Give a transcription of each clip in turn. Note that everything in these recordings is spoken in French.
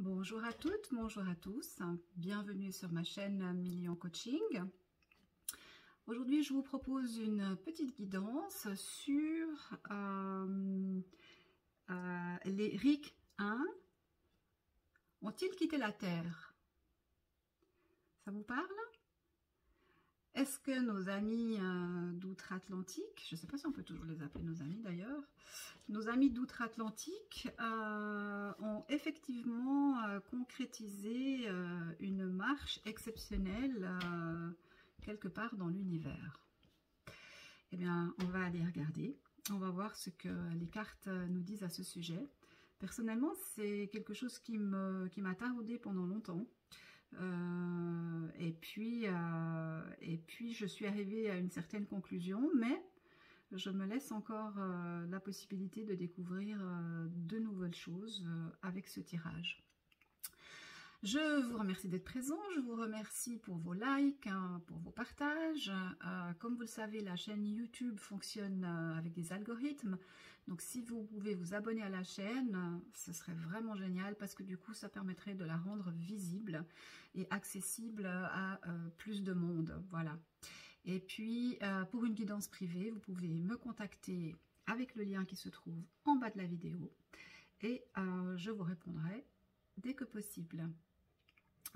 Bonjour à toutes, bonjour à tous, bienvenue sur ma chaîne Million Coaching. Aujourd'hui je vous propose une petite guidance sur les RIC 1 ont-ils quitté la Terre? Ça vous parle? Est-ce que nos amis d'outre-Atlantique, je ne sais pas si on peut toujours les appeler nos amis d'ailleurs, nos amis d'outre-Atlantique ont effectivement concrétisé une marche exceptionnelle quelque part dans l'univers? Eh bien, on va aller regarder, on va voir ce que les cartes nous disent à ce sujet. Personnellement, c'est quelque chose qui m'a taraudé pendant longtemps. Et puis je suis arrivée à une certaine conclusion, mais je me laisse encore la possibilité de découvrir de nouvelles choses avec ce tirage. Je vous remercie d'être présent, je vous remercie pour vos likes, pour vos partages. Comme vous le savez, la chaîne YouTube fonctionne avec des algorithmes. Donc si vous pouvez vous abonner à la chaîne, ce serait vraiment génial parce que du coup ça permettrait de la rendre visible et accessible à plus de monde. Voilà. Et puis pour une guidance privée, vous pouvez me contacter avec le lien qui se trouve en bas de la vidéo et je vous répondrai dès que possible.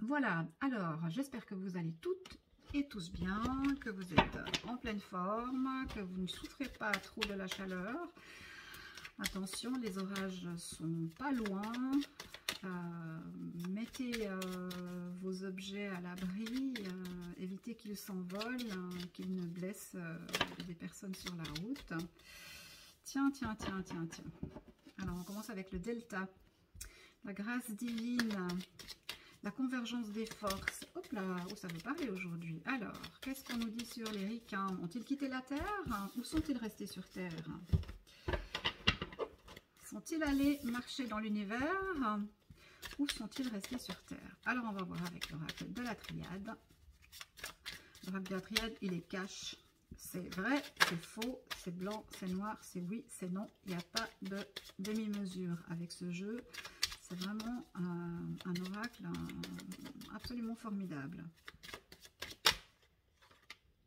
Voilà, alors j'espère que vous allez toutes et tous bien, que vous êtes en pleine forme, que vous ne souffrez pas trop de la chaleur. Attention, les orages sont pas loin. Mettez vos objets à l'abri, évitez qu'ils s'envolent, qu'ils ne blessent des personnes sur la route. Tiens. Alors on commence avec le delta. La grâce divine. La convergence des forces. Hop là, oh, ça veut parler aujourd'hui. Alors, qu'est-ce qu'on nous dit sur les ricains? Ont-ils quitté la Terre ou sont-ils restés sur Terre? Sont-ils allés marcher dans l'univers ou sont-ils restés sur Terre? Alors, on va voir avec l'oracle de la triade. L'oracle de la triade, il est cash. C'est vrai, c'est faux, c'est blanc, c'est noir, c'est oui, c'est non. Il n'y a pas de demi-mesure avec ce jeu. C'est vraiment un oracle absolument formidable.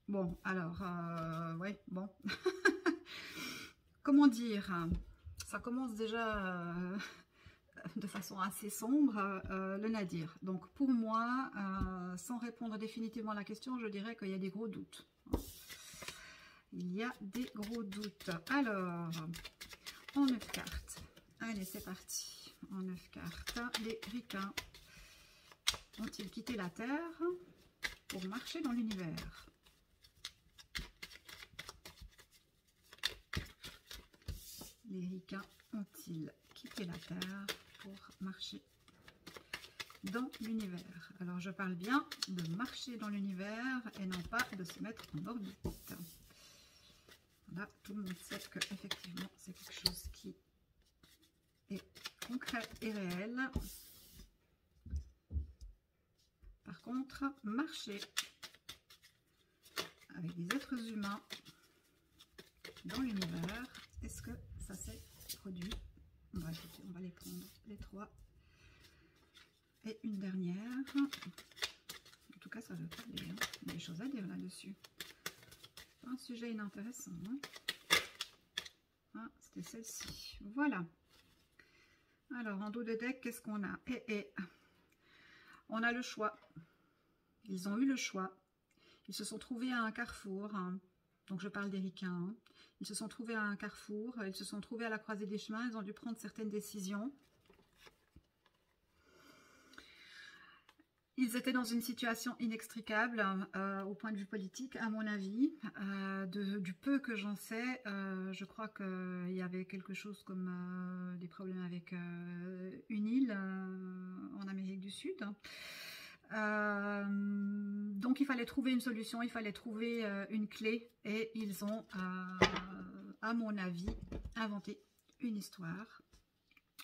Bon, alors, ouais, bon. Comment dire? Ça commence déjà de façon assez sombre, le nadir. Donc, pour moi, sans répondre définitivement à la question, je dirais qu'il y a des gros doutes. Il y a des gros doutes. Alors, en 9 cartes. Allez, c'est parti. En 9 cartes, les ricains ont-ils quitté la Terre pour marcher dans l'univers? Les ricains ont-ils quitté la Terre pour marcher dans l'univers? Alors, je parle bien de marcher dans l'univers et non pas de se mettre en orbite. Là, tout le monde sait que effectivement, c'est quelque chose qui est concret et réel. Par contre, marcher avec des êtres humains dans l'univers, est-ce que ça s'est produit? On va les prendre les trois. Et une dernière. En tout cas, ça veut parler. Hein. Il y a des choses à dire là-dessus. Un sujet inintéressant. Hein. Ah, c'était celle-ci. Voilà. Alors, en dos de deck, qu'est-ce qu'on a? On a le choix. Ils ont eu le choix. Ils se sont trouvés à un carrefour. Hein. Donc, je parle des ricains. Hein. Ils se sont trouvés à un carrefour. Ils se sont trouvés à la croisée des chemins. Ils ont dû prendre certaines décisions. Ils étaient dans une situation inextricable au point de vue politique, à mon avis. Du peu que j'en sais, je crois qu'il y avait quelque chose comme des problèmes avec une île en Amérique du Sud. Donc il fallait trouver une solution, il fallait trouver une clé. Et ils ont, à mon avis, inventé une histoire.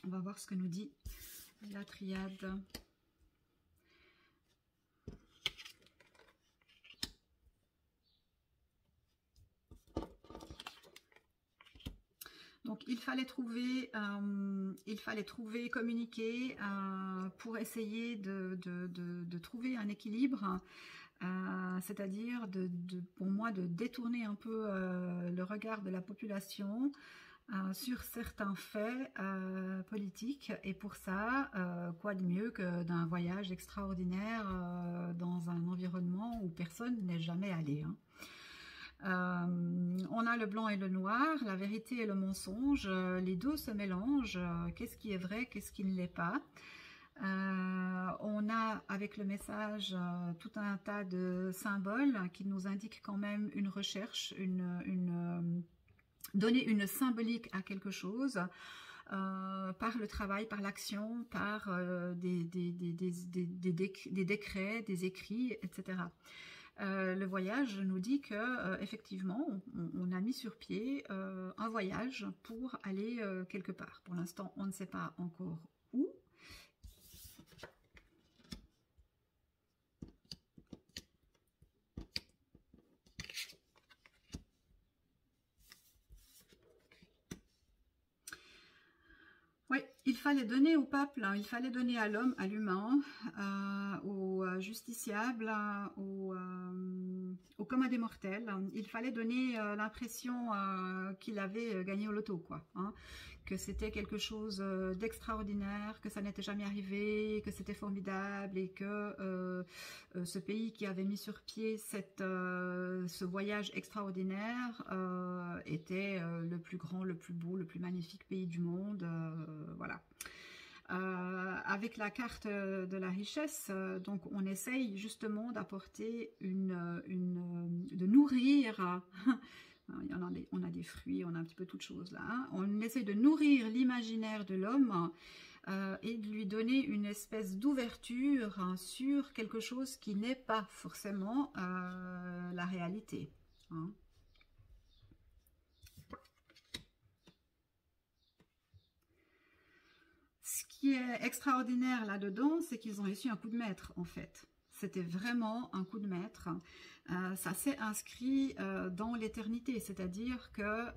On va voir ce que nous dit la triade. Donc il fallait trouver, communiquer pour essayer de trouver un équilibre, c'est-à-dire pour moi de détourner un peu le regard de la population sur certains faits politiques. Et pour ça, quoi de mieux que d'un voyage extraordinaire dans un environnement où personne n'est jamais allé, hein. On a le blanc et le noir, la vérité et le mensonge, les deux se mélangent, qu'est-ce qui est vrai, qu'est-ce qui ne l'est pas. On a avec le message tout un tas de symboles qui nous indiquent quand même une recherche, donner une symbolique à quelque chose par le travail, par l'action, par des décrets, des écrits, etc. Le voyage nous dit que effectivement on a mis sur pied un voyage pour aller quelque part. Pour l'instant on ne sait pas encore où. Oui, il fallait donner au peuple, hein, il fallait donner à l'homme, à l'humain, au justiciable, au commun des mortels. Il fallait donner l'impression qu'il avait gagné au loto, quoi, hein, que c'était quelque chose d'extraordinaire, que ça n'était jamais arrivé, que c'était formidable et que ce pays qui avait mis sur pied ce voyage extraordinaire était le plus grand, le plus beau, le plus magnifique pays du monde. Voilà. Avec la carte de la richesse, donc on essaye justement d'apporter de nourrir. On a des fruits, on a un petit peu toutes choses là. Hein. On essaie de nourrir l'imaginaire de l'homme et de lui donner une espèce d'ouverture sur quelque chose qui n'est pas forcément la réalité. Hein. Ce qui est extraordinaire là-dedans, c'est qu'ils ont réussi un coup de maître, en fait. C'était vraiment un coup de maître. Ça s'est inscrit dans l'éternité, c'est-à-dire que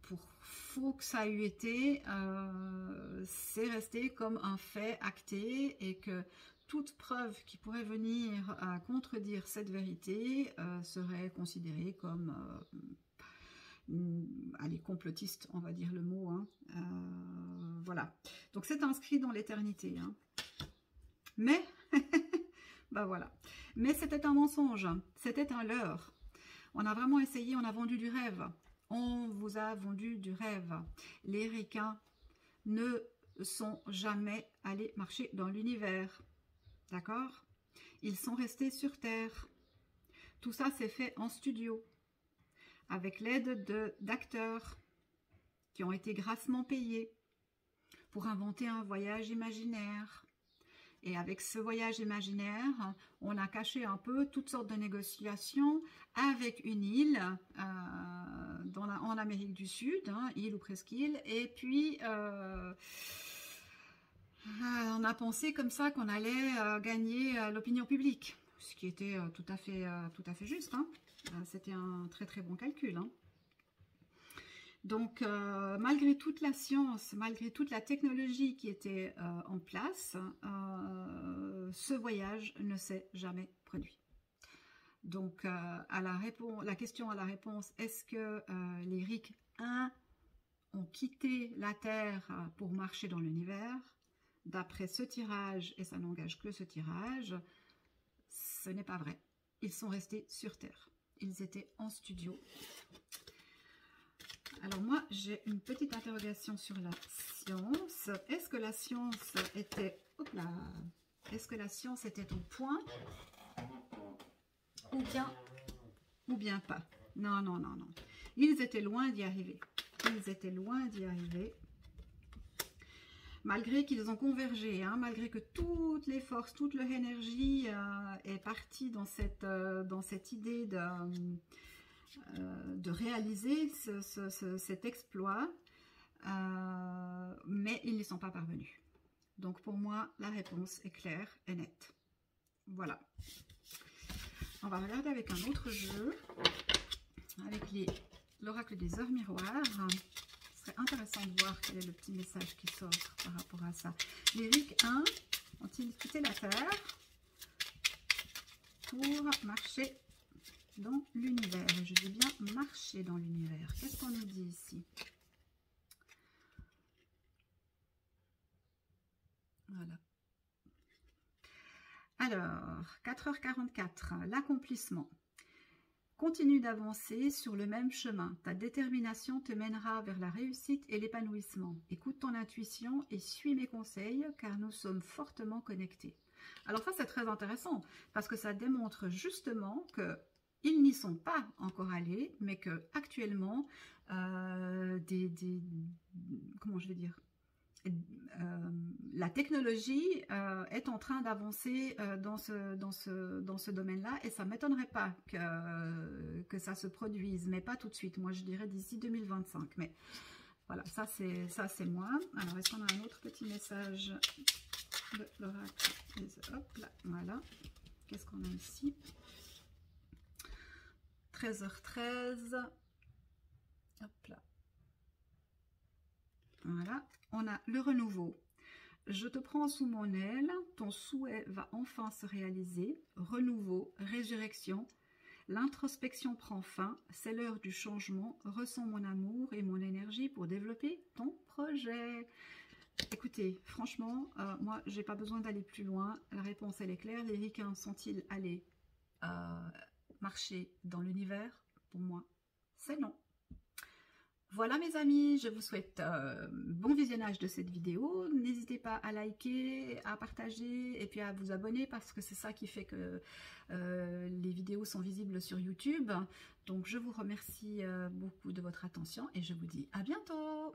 pour faux que ça ait été, c'est resté comme un fait acté et que toute preuve qui pourrait venir contredire cette vérité serait considérée comme... allez, complotiste, on va dire le mot, hein. Voilà, donc c'est inscrit dans l'éternité, hein. Mais bah voilà, mais c'était un mensonge, c'était un leurre. On a vraiment essayé, on a vendu du rêve, on vous a vendu du rêve. Les ricains ne sont jamais allés marcher dans l'univers, d'accord? Ils sont restés sur Terre. Tout ça s'est fait en studio, avec l'aide d'acteurs qui ont été grassement payés pour inventer un voyage imaginaire. Et avec ce voyage imaginaire, on a caché un peu toutes sortes de négociations avec une île en Amérique du Sud, hein, île ou presqu'île, et puis on a pensé comme ça qu'on allait gagner l'opinion publique, ce qui était tout à fait juste, hein. C'était un très très bon calcul, hein. Donc, malgré toute la science, malgré toute la technologie qui était en place, ce voyage ne s'est jamais produit. Donc, la question à la réponse, est-ce que les RIC 1 ont quitté la Terre pour marcher dans l'univers? D'après ce tirage, et ça n'engage que ce tirage, ce n'est pas vrai. Ils sont restés sur Terre. Ils étaient en studio. Alors moi, j'ai une petite interrogation sur la science. Est-ce que la science était... Hop là! Est-ce que la science était au point? Ou bien pas? Non, non, non, non. Ils étaient loin d'y arriver. Ils étaient loin d'y arriver. Malgré qu'ils ont convergé, hein, malgré que toutes les forces, toute leur énergie est partie dans cette idée de réaliser cet exploit, mais ils n'y sont pas parvenus. Donc pour moi, la réponse est claire et nette. Voilà. On va regarder avec un autre jeu, avec les l'oracle des heures miroirs. Ce serait intéressant de voir quel est le petit message qui sort par rapport à ça. Lyrique 1, ont-ils quitté la Terre pour marcher dans l'univers? Et je dis bien marcher dans l'univers. Qu'est-ce qu'on nous dit ici? Voilà. Alors, 4h44, l'accomplissement. Continue d'avancer sur le même chemin. Ta détermination te mènera vers la réussite et l'épanouissement. Écoute ton intuition et suis mes conseils car nous sommes fortement connectés. Alors ça, c'est très intéressant parce que ça démontre justement qu'ils n'y sont pas encore allés, mais que actuellement, comment je vais dire, la technologie est en train d'avancer dans ce domaine-là et ça ne m'étonnerait pas que ça se produise, mais pas tout de suite. Moi, je dirais d'ici 2025. Mais voilà, ça c'est moi. Alors, est-ce qu'on a un autre petit message de l'oracle? Hop là, voilà. Qu'est-ce qu'on a ici? 13h13. Hop là. Voilà. On a le renouveau. Je te prends sous mon aile, ton souhait va enfin se réaliser. Renouveau, résurrection. L'introspection prend fin, c'est l'heure du changement. Ressens mon amour et mon énergie pour développer ton projet. Écoutez, franchement, moi, j'ai pas besoin d'aller plus loin. La réponse, elle est claire. Les ricains sont-ils allés marcher dans l'univers? Pour moi, c'est non. Voilà mes amis, je vous souhaite bon visionnage de cette vidéo. N'hésitez pas à liker, à partager et puis à vous abonner parce que c'est ça qui fait que les vidéos sont visibles sur YouTube. Donc je vous remercie beaucoup de votre attention et je vous dis à bientôt.